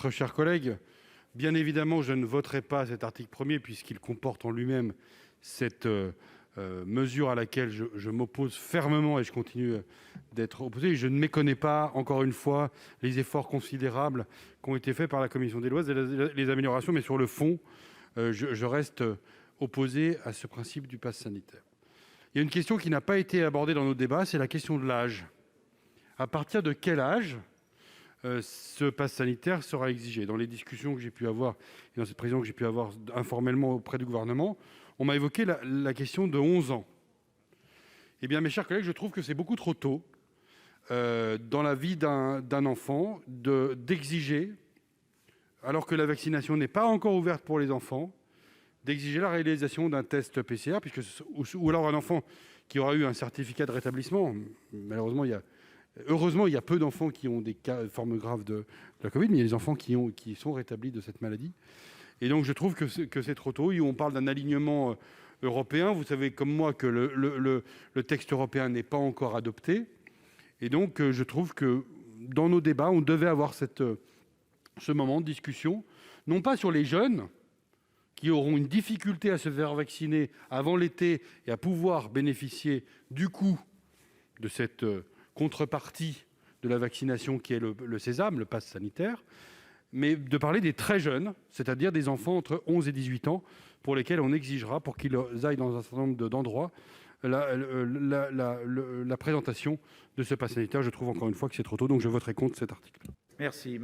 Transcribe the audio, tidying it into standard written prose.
Très chers collègues, bien évidemment, je ne voterai pas cet article 1 puisqu'il comporte en lui-même cette mesure à laquelle je m'oppose fermement et je continue d'être opposé. Je ne méconnais pas, encore une fois, les efforts considérables qui ont été faits par la commission des lois et les améliorations, mais sur le fond, je reste opposé à ce principe du pass sanitaire. Il y a une question qui n'a pas été abordée dans nos débats, c'est la question de l'âge. À partir de quel âge ce pass sanitaire sera exigé? Dans les discussions que j'ai pu avoir et dans cette précision que j'ai pu avoir informellement auprès du gouvernement, on m'a évoqué la question de 11 ans. Eh bien, mes chers collègues, je trouve que c'est beaucoup trop tôt dans la vie d'un enfant d'exiger, alors que la vaccination n'est pas encore ouverte pour les enfants, d'exiger la réalisation d'un test PCR, ou alors un enfant qui aura eu un certificat de rétablissement. Malheureusement, heureusement, il y a peu d'enfants qui ont des formes graves de la Covid, mais il y a des enfants qui sont rétablis de cette maladie. Et donc, je trouve que c'est trop tôt. On parle d'un alignement européen. Vous savez comme moi que le texte européen n'est pas encore adopté. Et donc, je trouve que dans nos débats, on devait avoir ce moment de discussion, non pas sur les jeunes qui auront une difficulté à se faire vacciner avant l'été et à pouvoir bénéficier du coût de cette contrepartie de la vaccination qui est le sésame, le pass sanitaire, mais de parler des très jeunes, c'est-à-dire des enfants entre 11 et 18 ans, pour lesquels on exigera, pour qu'ils aillent dans un certain nombre d'endroits, la présentation de ce pass sanitaire. Je trouve encore une fois que c'est trop tôt, donc je voterai contre cet article. Merci.